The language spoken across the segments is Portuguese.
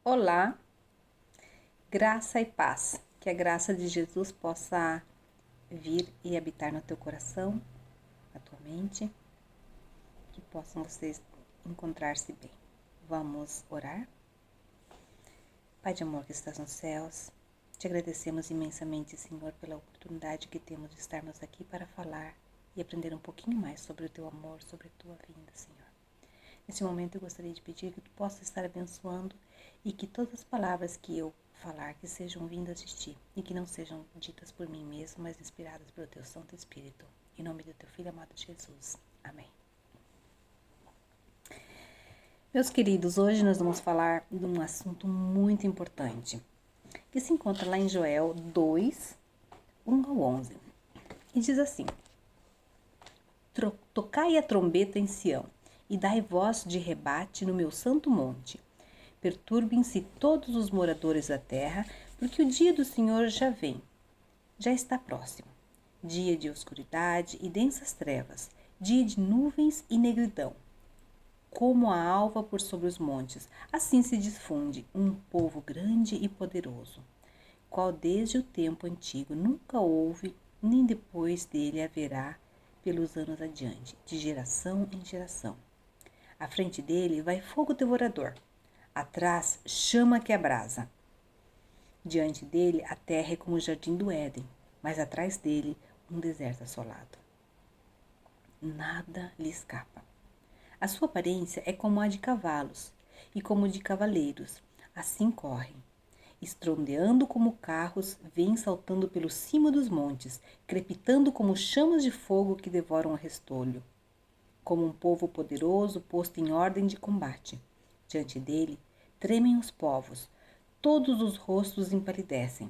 Olá, graça e paz. Que a graça de Jesus possa vir e habitar no teu coração, na tua mente, que possam vocês encontrar-se bem. Vamos orar? Pai de amor que estás nos céus, te agradecemos imensamente, Senhor, pela oportunidade que temos de estarmos aqui para falar e aprender um pouquinho mais sobre o teu amor, sobre a tua vinda, Senhor. Nesse momento eu gostaria de pedir que tu possas estar abençoando e que todas as palavras que eu falar que sejam vindas de ti e que não sejam ditas por mim mesmo, mas inspiradas pelo teu Santo Espírito. Em nome do teu Filho amado Jesus. Amém. Meus queridos, hoje nós vamos falar de um assunto muito importante que se encontra lá em Joel 2, 1 ao 11. E diz assim: Tocai a trombeta em Sião e dai voz de rebate no meu santo monte. Perturbem-se todos os moradores da terra, porque o dia do Senhor já vem, já está próximo. Dia de oscuridade e densas trevas, dia de nuvens e negridão. Como a alva por sobre os montes, assim se difunde um povo grande e poderoso, qual desde o tempo antigo nunca houve, nem depois dele haverá pelos anos adiante, de geração em geração. À frente dele vai fogo devorador, atrás chama que abrasa. Diante dele a terra é como o jardim do Éden, mas atrás dele um deserto assolado. Nada lhe escapa. A sua aparência é como a de cavalos e como de cavaleiros, assim correm. Estrondeando como carros, vêm saltando pelo cimo dos montes, crepitando como chamas de fogo que devoram o restolho. Como um povo poderoso posto em ordem de combate. Diante dele, tremem os povos, todos os rostos empalidecem,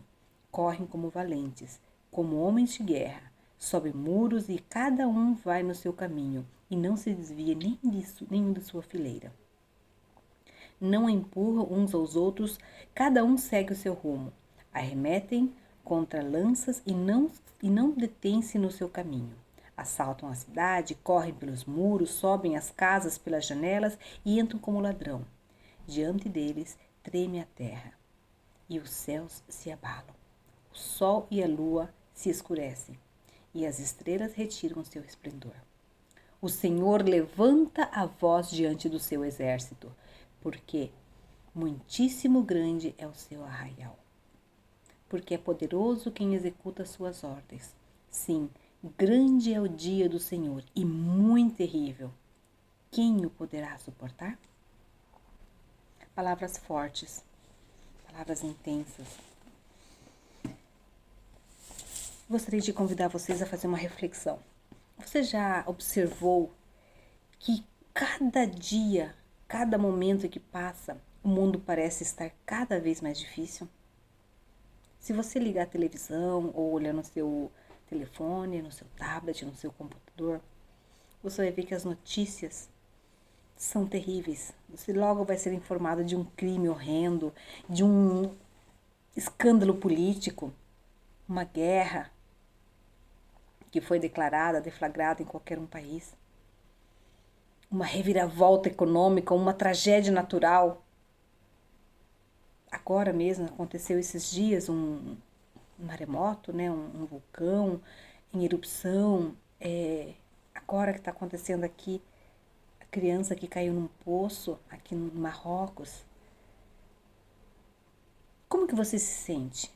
correm como valentes, como homens de guerra, sobem muros e cada um vai no seu caminho, e não se desvia nenhum de sua fileira. Não empurram uns aos outros, cada um segue o seu rumo. Arremetem contra lanças e não detêm-se no seu caminho. Assaltam a cidade, correm pelos muros, sobem as casas pelas janelas e entram como ladrão. Diante deles treme a terra, e os céus se abalam. O sol e a lua se escurecem, e as estrelas retiram seu esplendor. O Senhor levanta a voz diante do seu exército, porque muitíssimo grande é o seu arraial. Porque é poderoso quem executa suas ordens. Sim, grande é o dia do Senhor e muito terrível. Quem o poderá suportar? Palavras fortes, palavras intensas. Gostaria de convidar vocês a fazer uma reflexão. Você já observou que cada dia, cada momento que passa, o mundo parece estar cada vez mais difícil? Se você ligar a televisão ou olhar no seu telefone, no seu tablet, no seu computador, você vai ver que as notícias são terríveis. Você logo vai ser informado de um crime horrendo, de um escândalo político, uma guerra que foi declarada, deflagrada em qualquer um país, uma reviravolta econômica, uma tragédia natural. Agora mesmo aconteceu esses dias um maremoto, né, um vulcão em erupção. Agora que está acontecendo aqui, a criança que caiu num poço aqui no Marrocos. Como que você se sente?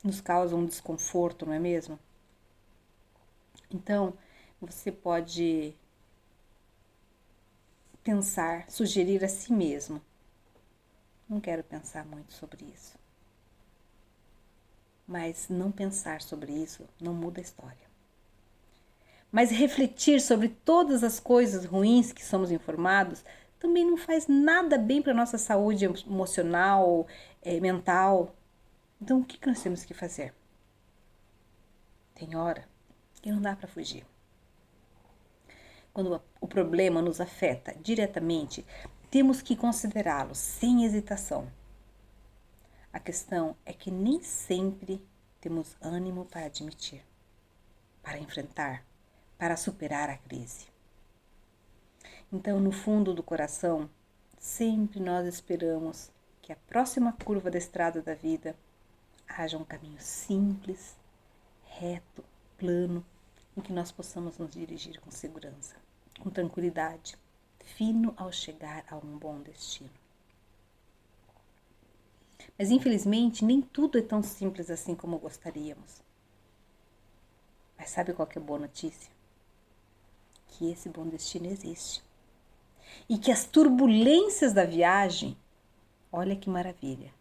Nos causa um desconforto, não é mesmo? Então, você pode pensar, sugerir a si mesmo: não quero pensar muito sobre isso. Mas não pensar sobre isso não muda a história. Mas refletir sobre todas as coisas ruins que somos informados também não faz nada bem para a nossa saúde emocional, mental. Então, o que nós temos que fazer? Tem hora que não dá para fugir. Quando o problema nos afeta diretamente, temos que considerá-lo sem hesitação. A questão é que nem sempre temos ânimo para admitir, para enfrentar, para superar a crise. Então, no fundo do coração, sempre nós esperamos que a próxima curva da estrada da vida haja um caminho simples, reto, plano, em que nós possamos nos dirigir com segurança, com tranquilidade, fino ao chegar a um bom destino. Mas infelizmente nem tudo é tão simples assim como gostaríamos. Mas sabe qual que é a boa notícia? Que esse bom destino existe. E que as turbulências da viagem, olha que maravilha,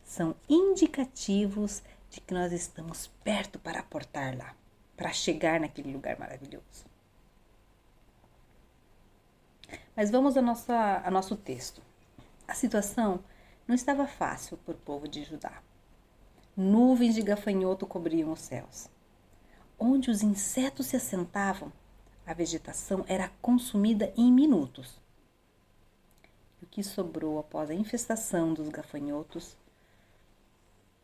são indicativos de que nós estamos perto para aportar lá, para chegar naquele lugar maravilhoso. Mas vamos ao nosso texto. A situação não estava fácil para o povo de Judá. Nuvens de gafanhoto cobriam os céus. Onde os insetos se assentavam, a vegetação era consumida em minutos. E o que sobrou após a infestação dos gafanhotos,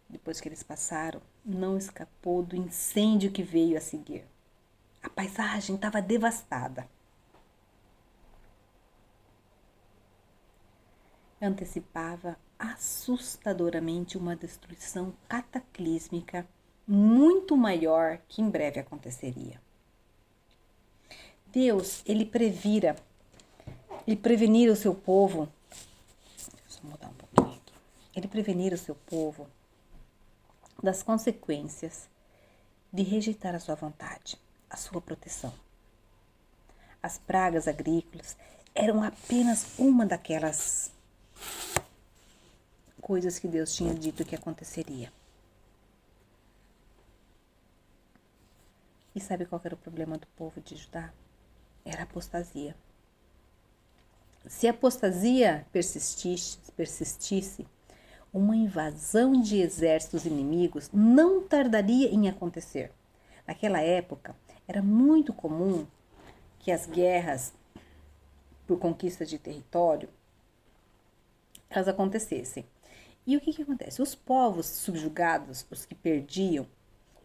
depois que eles passaram, não escapou do incêndio que veio a seguir. A paisagem estava devastada. Antecipava assustadoramente uma destruição cataclísmica muito maior que em breve aconteceria. Deus, ele prevenira o seu povo. Deixa eu mudar um pouquinho aqui. Ele prevenira o seu povo das consequências de rejeitar a sua vontade, a sua proteção. As pragas agrícolas eram apenas uma daquelas coisas que Deus tinha dito que aconteceria. E sabe qual era o problema do povo de Judá? Era a apostasia. Se a apostasia persistisse, uma invasão de exércitos inimigos não tardaria em acontecer. Naquela época, era muito comum que as guerras por conquista de território elas acontecessem. E o que acontece? Os povos subjugados, os que perdiam,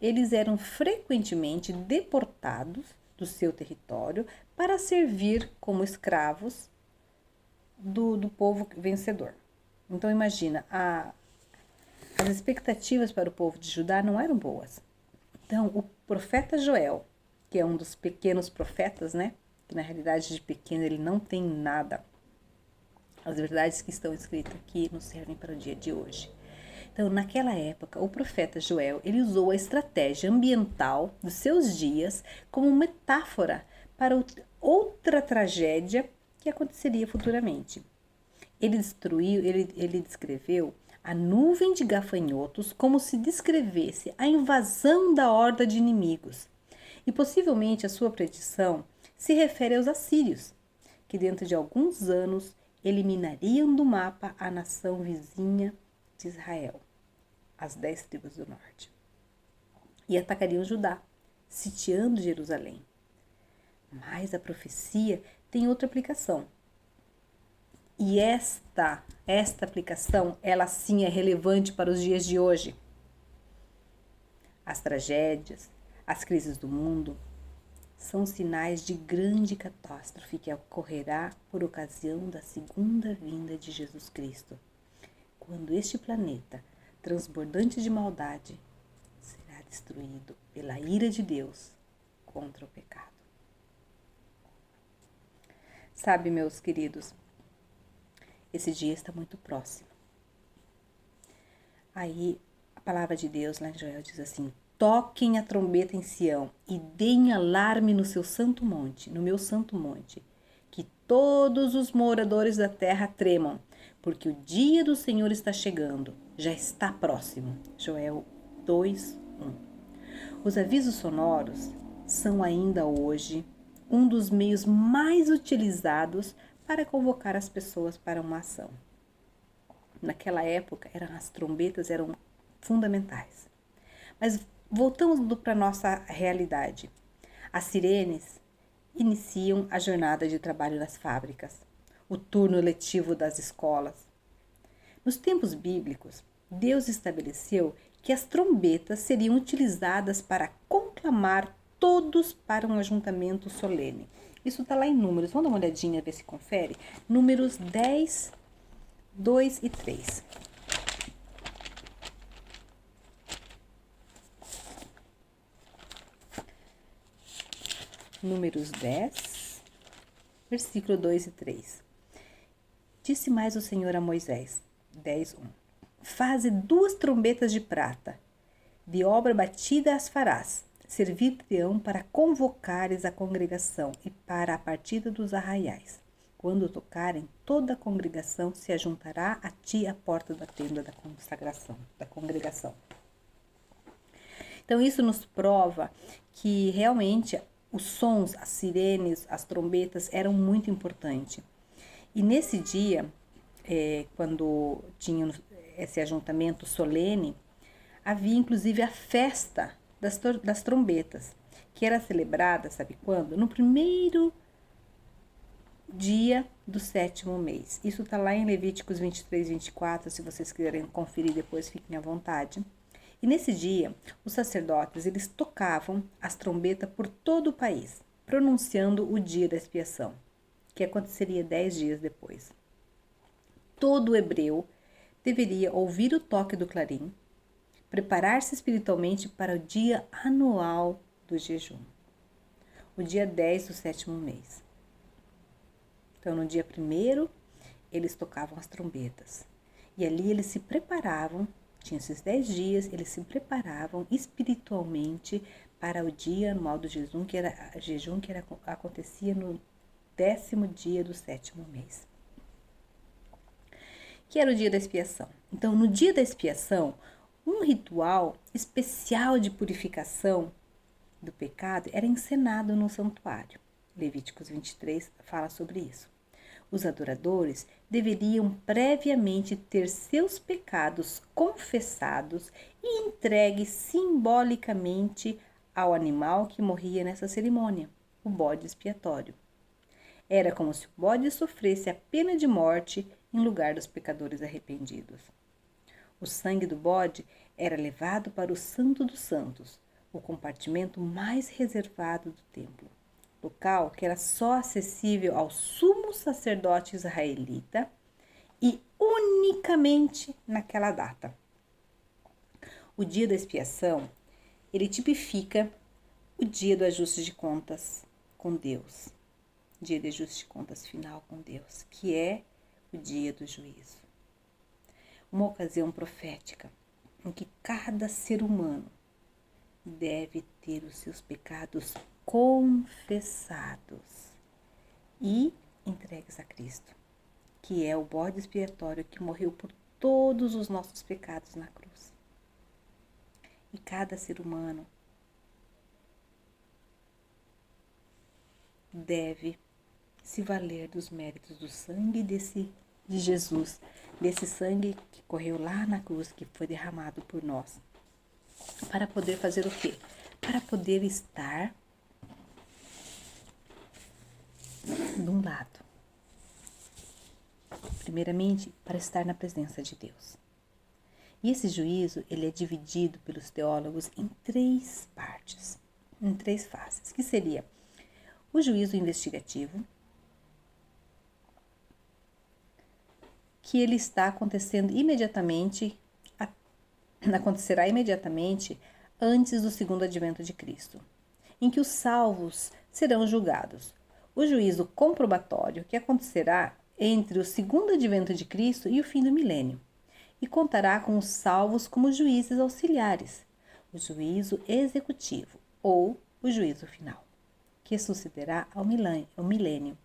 eles eram frequentemente deportados do seu território para servir como escravos do povo vencedor. Então imagina, as expectativas para o povo de Judá não eram boas. Então o profeta Joel, que é um dos pequenos profetas, né? Que na realidade de pequeno ele não tem nada. As verdades que estão escritas aqui nos servem para o dia de hoje. Então, naquela época, o profeta Joel, ele usou a estratégia ambiental dos seus dias como metáfora para outra tragédia que aconteceria futuramente. Ele descreveu a nuvem de gafanhotos como se descrevesse a invasão da horda de inimigos. E possivelmente a sua predição se refere aos assírios, que dentro de alguns anos eliminariam do mapa a nação vizinha de Israel, as 10 tribos do norte, e atacariam Judá, sitiando Jerusalém. Mas a profecia tem outra aplicação. E esta aplicação, ela sim é relevante para os dias de hoje. As tragédias, as crises do mundo, são sinais de grande catástrofe que ocorrerá por ocasião da segunda vinda de Jesus Cristo, quando este planeta, transbordante de maldade, será destruído pela ira de Deus contra o pecado. Sabe, meus queridos, esse dia está muito próximo. Aí, a palavra de Deus lá em Joel diz assim: toquem a trombeta em Sião e deem alarme no seu santo monte, no meu santo monte, que todos os moradores da terra tremam, porque o dia do Senhor está chegando, já está próximo. Joel 2:1. Os avisos sonoros são ainda hoje um dos meios mais utilizados para convocar as pessoas para uma ação. Naquela época, as trombetas eram fundamentais. Mas voltamos para a nossa realidade. As sirenes iniciam a jornada de trabalho nas fábricas, o turno letivo das escolas. Nos tempos bíblicos, Deus estabeleceu que as trombetas seriam utilizadas para conclamar todos para um ajuntamento solene. Isso está lá em Números. Vamos dar uma olhadinha, ver se confere. Números 10, 2 e 3. Números 10, versículo 2 e 3. Disse mais o Senhor a Moisés, 10:1. Faze 2 trombetas de prata, de obra batida as farás, servir-te-ão para convocares a congregação e para a partida dos arraiais. Quando tocarem, toda a congregação se ajuntará a ti à porta da tenda da consagração, da congregação. Então isso nos prova que realmente os sons, as sirenes, as trombetas eram muito importantes. E nesse dia, quando tinha esse ajuntamento solene, havia inclusive a festa das trombetas, que era celebrada, sabe quando? No primeiro dia do 7º mês. Isso está lá em Levíticos 23, 24, se vocês quiserem conferir depois, fiquem à vontade. E nesse dia, os sacerdotes, eles tocavam as trombetas por todo o país, pronunciando o dia da expiação, que aconteceria 10 dias depois. Todo hebreu deveria ouvir o toque do clarim, preparar-se espiritualmente para o dia anual do jejum, o dia 10 do 7º mês. Então, no dia 1º, eles tocavam as trombetas. E ali eles se preparavam, tinha esses 10 dias, eles se preparavam espiritualmente para o dia anual do jejum, que acontecia no 10º dia do 7º mês. Que era o dia da expiação. Então, no dia da expiação, um ritual especial de purificação do pecado era encenado no santuário. Levíticos 23 fala sobre isso. Os adoradores deveriam previamente ter seus pecados confessados e entregues simbolicamente ao animal que morria nessa cerimônia, o bode expiatório. Era como se o bode sofresse a pena de morte em lugar dos pecadores arrependidos. O sangue do bode era levado para o Santo dos Santos, o compartimento mais reservado do templo, local que era só acessível ao sumo sacerdote israelita e unicamente naquela data. O dia da expiação, ele tipifica o dia do ajuste de contas com Deus, dia de ajuste de contas final com Deus, que é o dia do juízo. Uma ocasião profética em que cada ser humano deve ter os seus pecados confessados e entregues a Cristo, que é o bode expiatório que morreu por todos os nossos pecados na cruz. E cada ser humano deve se valer dos méritos do sangue de Jesus, desse sangue que correu lá na cruz, que foi derramado por nós, para poder fazer o quê? Para poder estar de um lado. Primeiramente, para estar na presença de Deus. E esse juízo, ele é dividido pelos teólogos em 3 partes, em 3 fases, que seria o juízo investigativo, que ele está acontecendo imediatamente, acontecerá imediatamente antes do segundo advento de Cristo, em que os salvos serão julgados. O juízo comprobatório, que acontecerá entre o segundo advento de Cristo e o fim do milênio, e contará com os salvos como juízes auxiliares, o juízo executivo ou o juízo final, que sucederá ao milênio,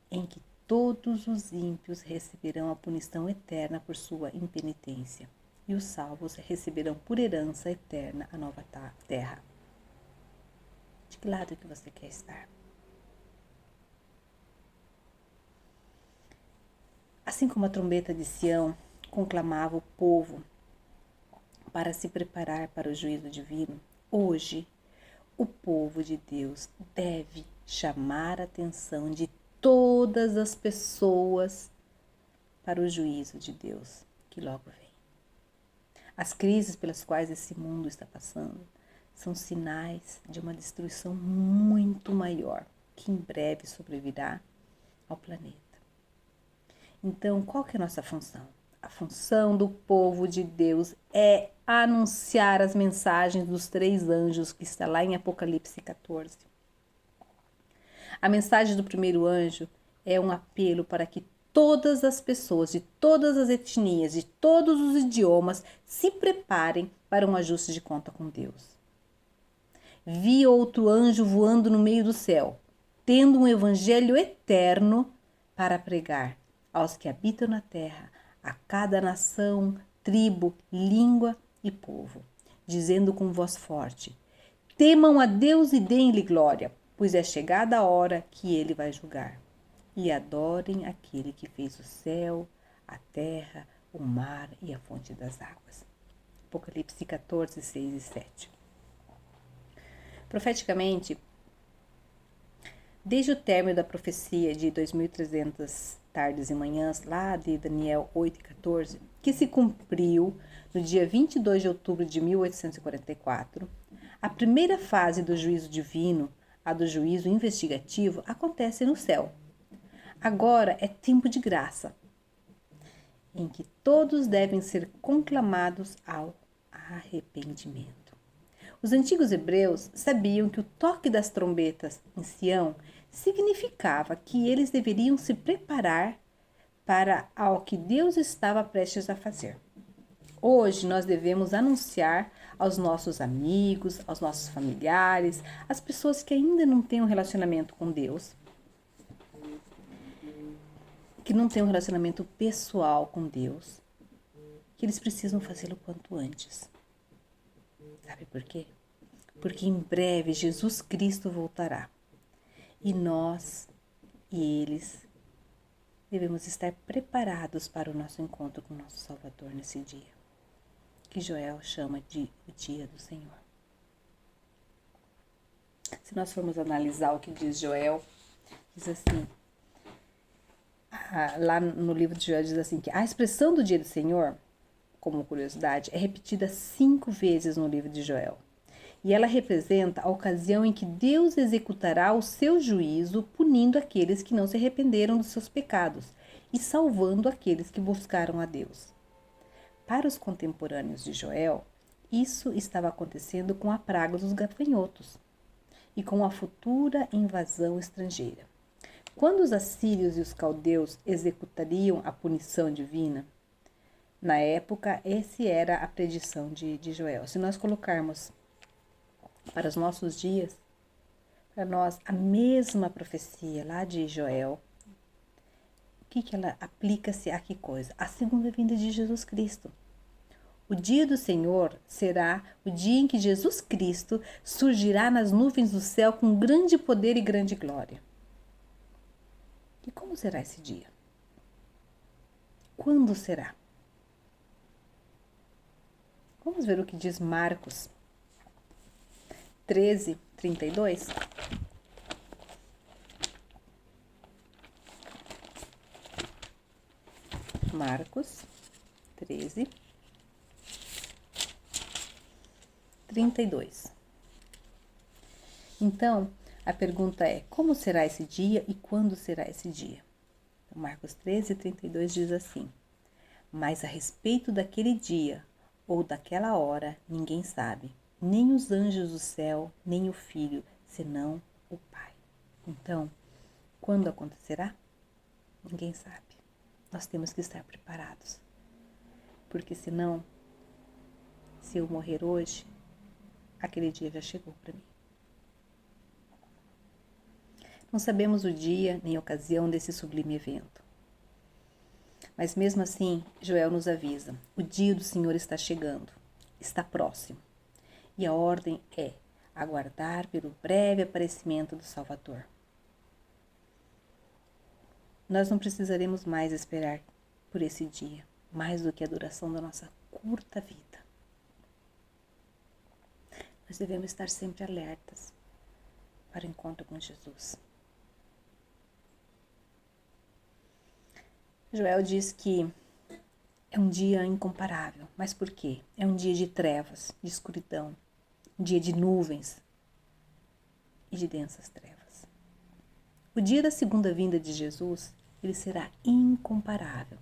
em que todos os ímpios receberão a punição eterna por sua impenitência, e os salvos receberão por herança eterna a nova terra. De que lado que você quer estar? Assim como a trombeta de Sião conclamava o povo para se preparar para o juízo divino, hoje o povo de Deus deve chamar a atenção de todas as pessoas para o juízo de Deus que logo vem. As crises pelas quais esse mundo está passando são sinais de uma destruição muito maior que em breve sobrevirá ao planeta. Então, qual que é a nossa função? A função do povo de Deus é anunciar as mensagens dos 3 anjos que está lá em Apocalipse 14. A mensagem do primeiro anjo é um apelo para que todas as pessoas de todas as etnias, de todos os idiomas, se preparem para um ajuste de conta com Deus. Vi outro anjo voando no meio do céu, tendo um evangelho eterno para pregar aos que habitam na terra, a cada nação, tribo, língua e povo, dizendo com voz forte: temam a Deus e deem-lhe glória, pois é chegada a hora que ele vai julgar. E adorem aquele que fez o céu, a terra, o mar e a fonte das águas. Apocalipse 14, 6 e 7. Profeticamente, desde o término da profecia de 2.300 tardes e manhãs, lá de Daniel 8 e 14, que se cumpriu no dia 22 de outubro de 1844, a primeira fase do juízo divino, a do juízo investigativo, acontece no céu. Agora é tempo de graça, em que todos devem ser conclamados ao arrependimento. Os antigos hebreus sabiam que o toque das trombetas em Sião significava que eles deveriam se preparar para ao que Deus estava prestes a fazer. Hoje nós devemos anunciar aos nossos amigos, aos nossos familiares, às pessoas que ainda não têm um relacionamento com Deus, que não têm um relacionamento pessoal com Deus, que eles precisam fazê-lo quanto antes. Sabe por quê? Porque em breve Jesus Cristo voltará. E nós e eles devemos estar preparados para o nosso encontro com o nosso Salvador nesse dia, que Joel chama de o dia do Senhor. Se nós formos analisar o que diz Joel, diz assim, lá no livro de Joel diz assim, que a expressão do dia do Senhor, como curiosidade, é repetida 5 vezes no livro de Joel. E ela representa a ocasião em que Deus executará o seu juízo, punindo aqueles que não se arrependeram dos seus pecados e salvando aqueles que buscaram a Deus. Para os contemporâneos de Joel, isso estava acontecendo com a praga dos gafanhotos e com a futura invasão estrangeira. Quando os assírios e os caldeus executariam a punição divina, na época, essa era a predição de Joel. Se nós colocarmos para os nossos dias, para nós, a mesma profecia lá de Joel, o que ela aplica-se a que coisa? A segunda vinda de Jesus Cristo. O dia do Senhor será o dia em que Jesus Cristo surgirá nas nuvens do céu com grande poder e grande glória. E como será esse dia? Quando será? Vamos ver o que diz Marcos 13, 32. Marcos 13, 32. Então, a pergunta é, como será esse dia e quando será esse dia? Então, Marcos 13, 32 diz assim, mas a respeito daquele dia ou daquela hora, ninguém sabe, nem os anjos do céu, nem o Filho, senão o Pai. Então, quando acontecerá? Ninguém sabe. Nós temos que estar preparados. Porque senão, se eu morrer hoje, aquele dia já chegou para mim. Não sabemos o dia nem a ocasião desse sublime evento. Mas mesmo assim, Joel nos avisa, o dia do Senhor está chegando, está próximo. E a ordem é aguardar pelo breve aparecimento do Salvador. Nós não precisaremos mais esperar por esse dia, mais do que a duração da nossa curta vida. Nós devemos estar sempre alertas para o encontro com Jesus. Joel diz que é um dia incomparável. Mas por quê? É um dia de trevas, de escuridão, um dia de nuvens e de densas trevas. O dia da segunda vinda de Jesus, ele será incomparável.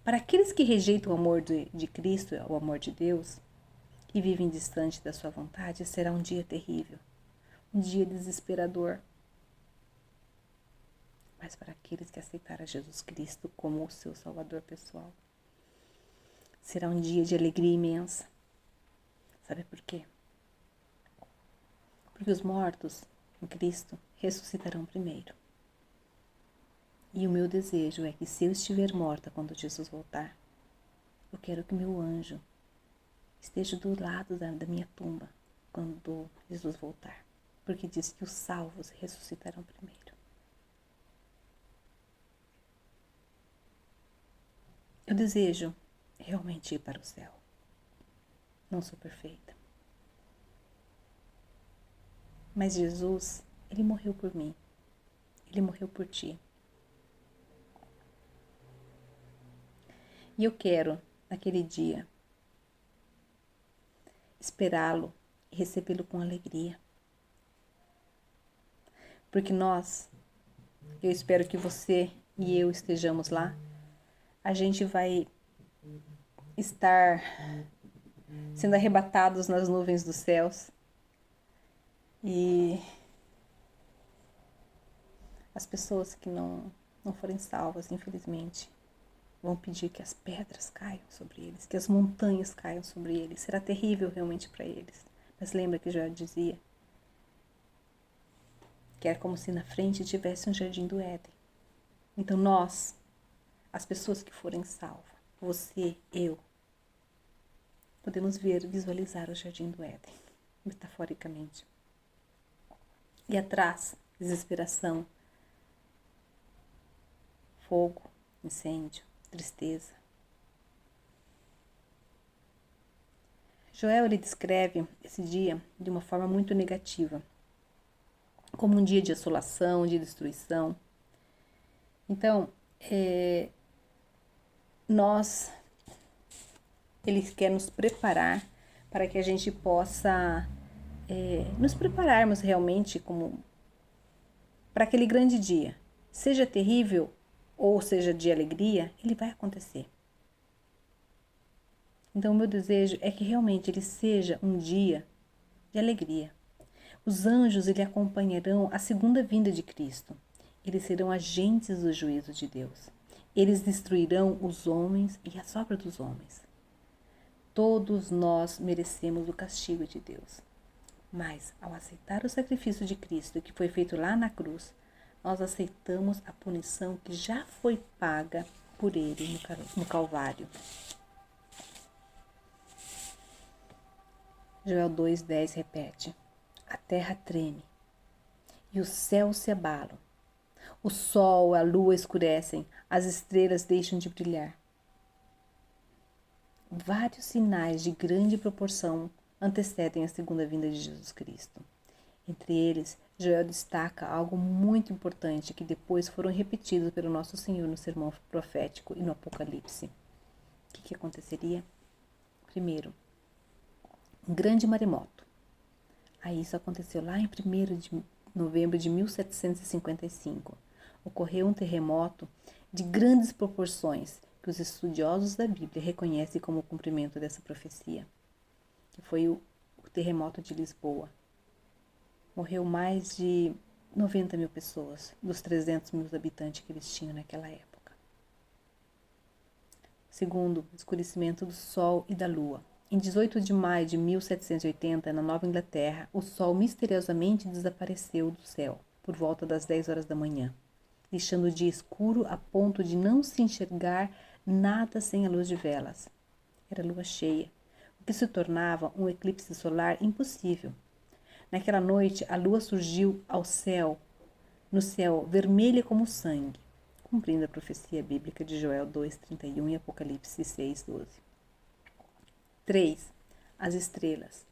Para aqueles que rejeitam o amor de Cristo, o amor de Deus, e vivem distante da sua vontade, será um dia terrível, um dia desesperador. mas para aqueles que aceitaram Jesus Cristo como o seu Salvador pessoal. Será um dia de alegria imensa. Sabe por quê? Porque os mortos em Cristo ressuscitarão primeiro. E o meu desejo é que, se eu estiver morta quando Jesus voltar, eu quero que meu anjo esteja do lado da minha tumba quando Jesus voltar. Porque diz que os salvos ressuscitarão primeiro. Eu desejo realmente ir para o céu. Não sou perfeita. Mas Jesus, Ele morreu por mim. Ele morreu por ti. E eu quero, naquele dia, esperá-lo e recebê-lo com alegria. Porque eu espero que você e eu estejamos lá. A gente vai estar sendo arrebatados nas nuvens dos céus. E as pessoas que não forem salvas, infelizmente, vão pedir que as pedras caiam sobre eles, que as montanhas caiam sobre eles. Será terrível realmente para eles. Mas lembra que já dizia que era como se na frente tivesse um jardim do Éden. Então nós, as pessoas que forem salvas, você, eu, podemos visualizar o jardim do Éden, metaforicamente. E atrás, desesperação, fogo, incêndio, tristeza. Joel, ele descreve esse dia de uma forma muito negativa, como um dia de assolação, de destruição. Então, ele quer nos preparar para que a gente possa nos prepararmos realmente para aquele grande dia. Seja terrível ou seja de alegria, ele vai acontecer. Então, o meu desejo é que realmente ele seja um dia de alegria. Os anjos, ele acompanharão a segunda vinda de Cristo. Eles serão agentes do juízo de Deus. Eles destruirão os homens e as obras dos homens. Todos nós merecemos o castigo de Deus. Mas, ao aceitar o sacrifício de Cristo que foi feito lá na cruz, nós aceitamos a punição que já foi paga por Ele no Calvário. Joel 2,10 repete: a terra treme e os céus se abalam. O sol e a lua escurecem, as estrelas deixam de brilhar. Vários sinais de grande proporção antecedem a segunda vinda de Jesus Cristo. Entre eles, Joel destaca algo muito importante que depois foram repetidos pelo nosso Senhor no sermão profético e no Apocalipse. O que aconteceria? Primeiro, um grande maremoto. Aí isso aconteceu lá em 1º de novembro de 1755. Ocorreu um terremoto de grandes proporções que os estudiosos da Bíblia reconhecem como o cumprimento dessa profecia, que foi o terremoto de Lisboa. Morreu mais de 90 mil pessoas, dos 300 mil habitantes que eles tinham naquela época. Segundo, o escurecimento do Sol e da Lua. Em 18 de maio de 1780, na Nova Inglaterra, o Sol misteriosamente desapareceu do céu por volta das 10 horas da manhã, deixando o dia escuro a ponto de não se enxergar nada sem a luz de velas. Era lua cheia, o que se tornava um eclipse solar impossível. Naquela noite, a lua surgiu no céu, vermelha como sangue, cumprindo a profecia bíblica de Joel 2,31 e Apocalipse 6,12. 3. As estrelas.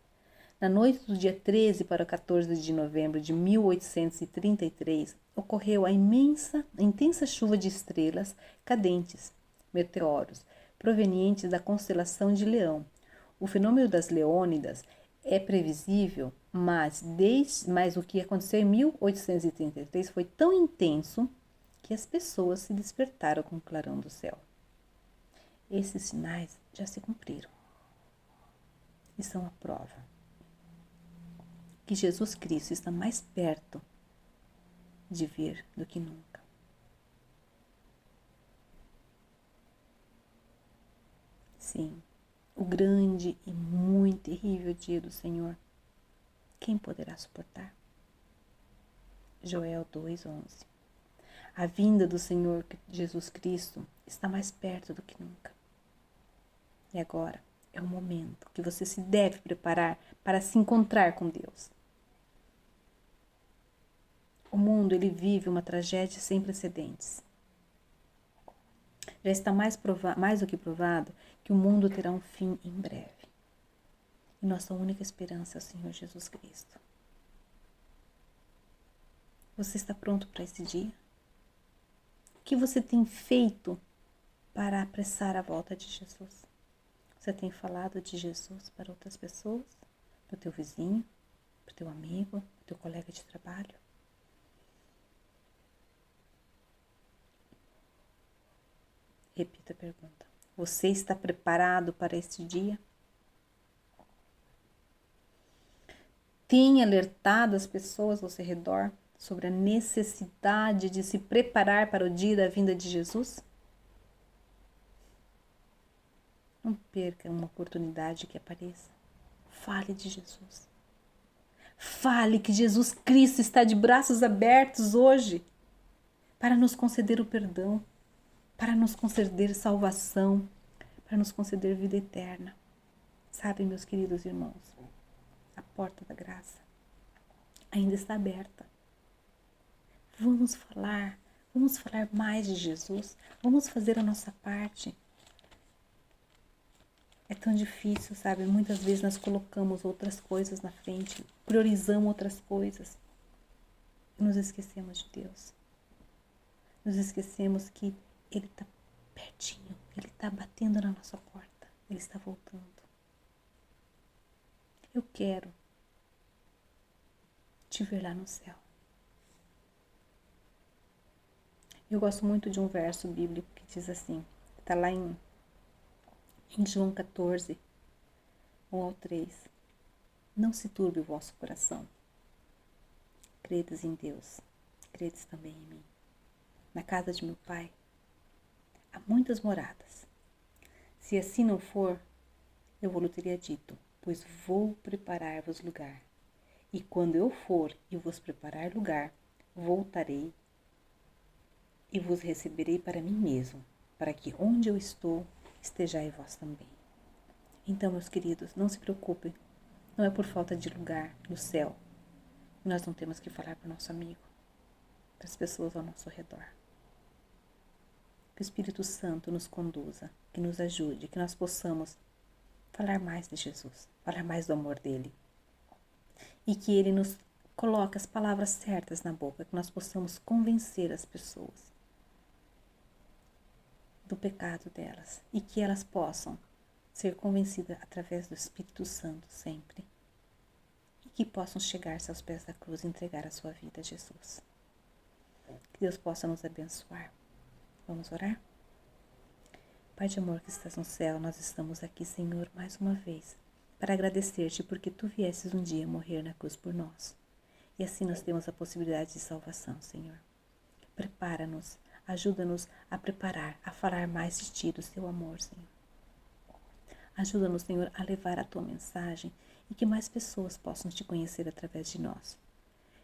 Na noite do dia 13 para 14 de novembro de 1833, ocorreu a intensa chuva de estrelas cadentes, meteoros, provenientes da constelação de Leão. O fenômeno das Leônidas é previsível, mas o que aconteceu em 1833 foi tão intenso que as pessoas se despertaram com o clarão do céu. Esses sinais já se cumpriram e são a prova que Jesus Cristo está mais perto de vir do que nunca. Sim, o grande e muito terrível dia do Senhor. Quem poderá suportar? Joel 2:11. A vinda do Senhor Jesus Cristo está mais perto do que nunca. E agora é o momento que você se deve preparar para se encontrar com Deus. O mundo, ele vive uma tragédia sem precedentes. Já está mais do que provado que o mundo terá um fim em breve. E nossa única esperança é o Senhor Jesus Cristo. Você está pronto para esse dia? O que você tem feito para apressar a volta de Jesus? Você tem falado de Jesus para outras pessoas? Para o teu vizinho? Para o teu amigo? Para o teu colega de trabalho? Repita a pergunta. Você está preparado para este dia? Tem alertado as pessoas ao seu redor sobre a necessidade de se preparar para o dia da vinda de Jesus? Não perca uma oportunidade que apareça. Fale de Jesus. Fale que Jesus Cristo está de braços abertos hoje para nos conceder o perdão, para nos conceder salvação, para nos conceder vida eterna. Sabe, meus queridos irmãos, a porta da graça ainda está aberta. Vamos falar mais de Jesus, vamos fazer a nossa parte. É tão difícil, sabe? Muitas vezes nós colocamos outras coisas na frente, priorizamos outras coisas e nos esquecemos de Deus. Nos esquecemos que Ele está pertinho, Ele está batendo na nossa porta, Ele está voltando. Eu quero te ver lá no céu. Eu gosto muito de um verso bíblico que diz assim, está lá em João 14, 1-3. Não se turbe o vosso coração. Credes em Deus, credes também em mim. Na casa de meu Pai há muitas moradas. Se assim não for, eu vou-lhe teria dito, pois vou preparar-vos lugar. E quando eu for e vos preparar lugar, voltarei e vos receberei para mim mesmo, para que onde eu estou, estejais vós também. Então, meus queridos, não se preocupem, não é por falta de lugar no céu que nós não temos que falar para o nosso amigo, para as pessoas ao nosso redor. Que o Espírito Santo nos conduza, que nos ajude, que nós possamos falar mais de Jesus, falar mais do amor dele. E que ele nos coloque as palavras certas na boca, que nós possamos convencer as pessoas do pecado delas e que elas possam ser convencidas através do Espírito Santo sempre e que possam chegar-se aos pés da cruz e entregar a sua vida a Jesus. Que Deus possa nos abençoar. Vamos orar? Pai de amor que estás no céu, nós estamos aqui, Senhor, mais uma vez, para agradecer-te porque tu viesses um dia morrer na cruz por nós. E assim nós temos a possibilidade de salvação, Senhor. Prepara-nos, ajuda-nos a preparar, a falar mais de ti, do teu amor, Senhor. Ajuda-nos, Senhor, a levar a tua mensagem e que mais pessoas possam te conhecer através de nós.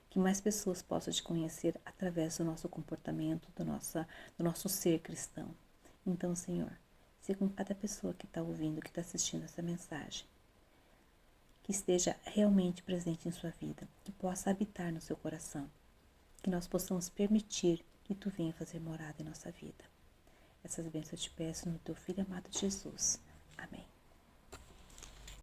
Que mais pessoas possam te conhecer através do nosso comportamento, do nosso ser cristão. Então, Senhor, seja com cada pessoa que está ouvindo, que está assistindo essa mensagem, que esteja realmente presente em sua vida, que possa habitar no seu coração, que nós possamos permitir que tu venha fazer morada em nossa vida. Essas bênçãos eu te peço no teu Filho amado Jesus. Amém.